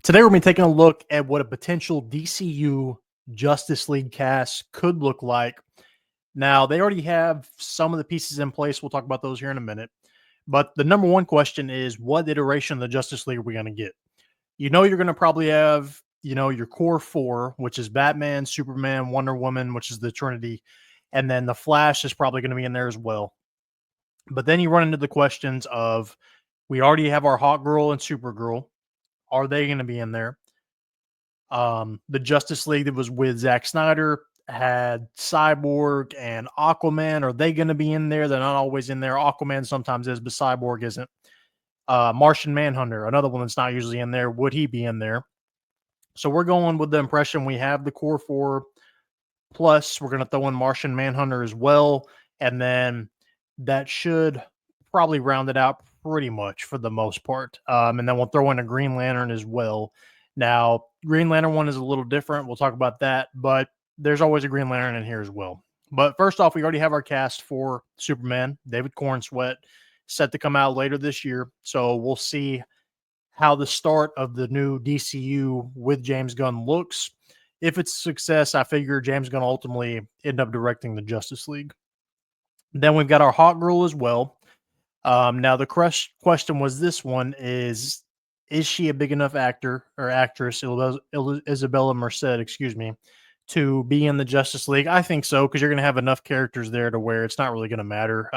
Today, we're going to be taking a look at what a potential DCU Justice League cast could look like. Now, they already have some of the pieces in place. We'll talk about those here in a minute. But the number one question is, what iteration of the Justice League are we going to get? You know, you're going to probably have, your core four, which is Batman, Superman, Wonder Woman, which is the Trinity. And then the Flash is probably going to be in there as well. But then you run into the questions of, we already have our Hawkgirl and Supergirl. Are they going to be in there? The Justice League that was with Zack Snyder had Cyborg and Aquaman. Are they going to be in there? They're not always in there. Aquaman sometimes is, but Cyborg isn't. Martian Manhunter, another one that's not usually in there. Would he be in there? So we're going with the impression we have the core four. Plus, we're going to throw in Martian Manhunter as well. And then that should probably round it out pretty much for the most part. And then we'll throw in a Green Lantern as well. Now, Green Lantern one is a little different. We'll talk about that, but there's always a Green Lantern in here as well. But first off, we already have our cast for Superman, David Corenswet, set to come out later this year. So we'll see how the start of the new DCU with James Gunn looks. If it's a success, I figure James Gunn ultimately end up directing the Justice League. Then we've got our Hawkgirl as well. Now, the question was this one is she a big enough actor or actress, Isabela Merced, to be in the Justice League? I think so, because you're going to have enough characters there to where it's not really going to matter.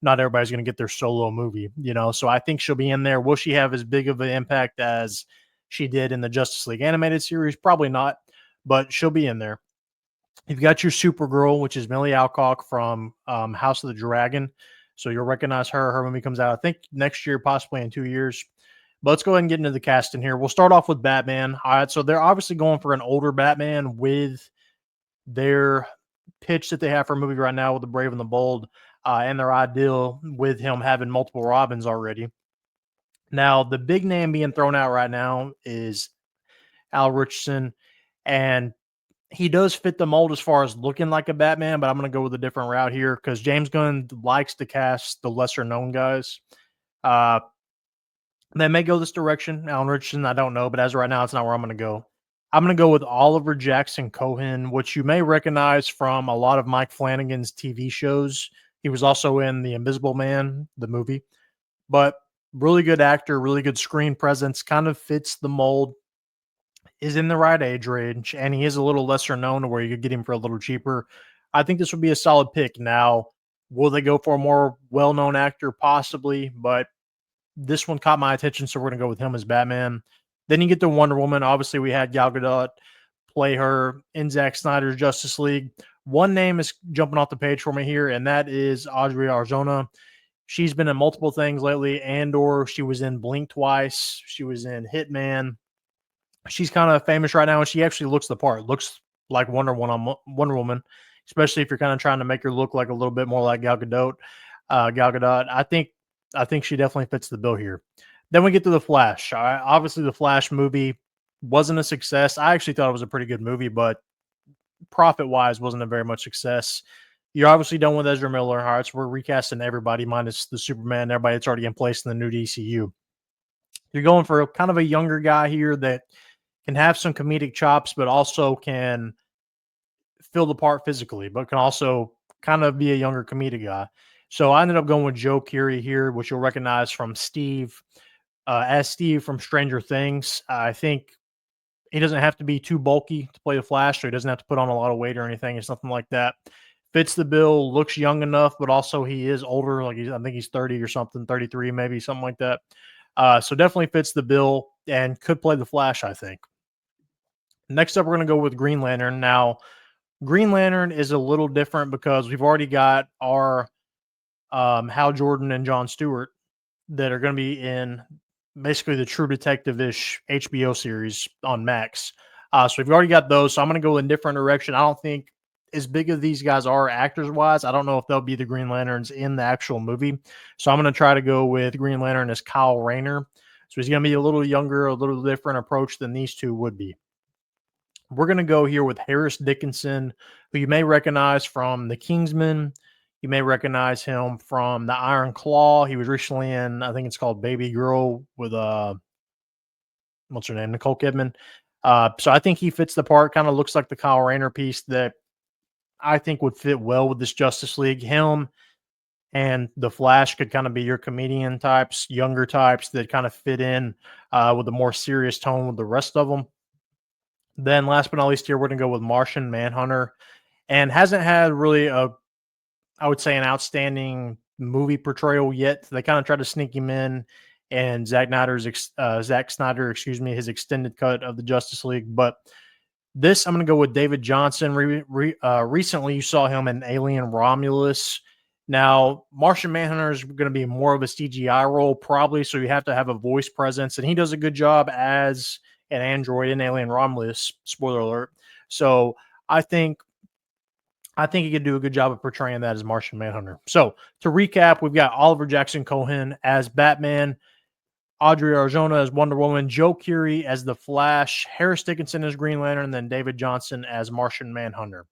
Not everybody's going to get their solo movie, so I think she'll be in there. Will she have as big of an impact as she did in the Justice League animated series? Probably not, but she'll be in there. You've got your Supergirl, which is Millie Alcock from House of the Dragon. So you'll recognize her. Her movie comes out, I think, next year, possibly in 2 years. But let's go ahead and get into the casting here. We'll start off with Batman. All right, so they're obviously going for an older Batman with their pitch that they have for a movie right now with The Brave and the Bold, and their ideal with him having multiple Robins already. Now, the big name being thrown out right now is Al Richardson, and he does fit the mold as far as looking like a Batman, but I'm going to go with a different route here because James Gunn likes to cast the lesser known guys. They may go this direction. Alan Richardson, I don't know, but as of right now, it's not where I'm going to go. I'm going to go with Oliver Jackson Cohen, which you may recognize from a lot of Mike Flanagan's TV shows. He was also in The Invisible Man, the movie, but really good actor, really good screen presence, kind of fits the mold. Is in the right age range, and he is a little lesser known to where you could get him for a little cheaper. I think this would be a solid pick. Now, will they go for a more well-known actor? Possibly, but this one caught my attention, so we're going to go with him as Batman. Then you get to Wonder Woman. Obviously, we had Gal Gadot play her in Zack Snyder's Justice League. One name is jumping off the page for me here, and that is Arjona. She's been in multiple things lately. Andor, she was in Blink twice. She was in Hitman. She's kind of famous right now, and she actually looks the part. Looks like Wonder Woman, especially if you're kind of trying to make her look like a little bit more like Gal Gadot. I think she definitely fits the bill here. Then we get to the Flash. Obviously, the Flash movie wasn't a success. I actually thought it was a pretty good movie, but profit-wise, wasn't a very much success. You're obviously done with Ezra Miller. All right, so we're recasting everybody minus the Superman, everybody that's already in place in the new DCU. You're going for kind of a younger guy here that can have some comedic chops, but also can fill the part physically, but can also kind of be a younger comedic guy. So I ended up going with Joe Keery here, which you'll recognize from Steve, as Steve from Stranger Things. I think he doesn't have to be too bulky to play the Flash, so he doesn't have to put on a lot of weight or anything. It's nothing like that. Fits the bill, looks young enough, but also he is older. I think he's 30 or something, 33 maybe, something like that. So definitely fits the bill and could play the Flash, I think. Next up, we're going to go with Green Lantern. Now, Green Lantern is a little different because we've already got our Hal Jordan and Jon Stewart that are going to be in basically the True Detective-ish HBO series on Max. So we've already got those. So I'm going to go in a different direction. I don't think as big as these guys are actors-wise, I don't know if they'll be the Green Lanterns in the actual movie. So I'm going to try to go with Green Lantern as Kyle Rayner. So he's going to be a little younger, a little different approach than these two would be. We're going to go here with Harris Dickinson, who you may recognize from The Kingsman. You may recognize him from The Iron Claw. He was recently in, I think it's called Baby Girl with what's her name, Nicole Kidman. So I think he fits the part. Kind of looks like the Kyle Rayner piece that I think would fit well with this Justice League. Him and the Flash could kind of be your comedian types, younger types that kind of fit in with a more serious tone with the rest of them. Then last but not least here, we're going to go with Martian Manhunter, and hasn't had really I would say, an outstanding movie portrayal yet. They kind of try to sneak him in, and Zack Snyder, excuse me, his extended cut of the Justice League. But this, I'm going to go with David Jonsson. Recently, you saw him in Alien Romulus. Now, Martian Manhunter is going to be more of a CGI role, probably, so you have to have a voice presence, and he does a good job as an android in Alien Romulus. Spoiler alert. So I think he could do a good job of portraying that as Martian Manhunter. So to recap, we've got Oliver Jackson Cohen as Batman, Adria Arjona as Wonder Woman, Joe Keery as the Flash, Harris Dickinson as Green Lantern, and then David Jonsson as Martian Manhunter.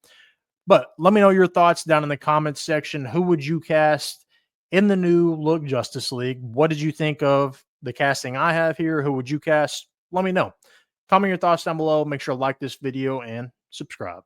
But let me know your thoughts down in the comments section. Who would you cast in the new look Justice League? What did you think of the casting I have here? Who would you cast? Let me know. Comment your thoughts down below. Make sure to like this video and subscribe.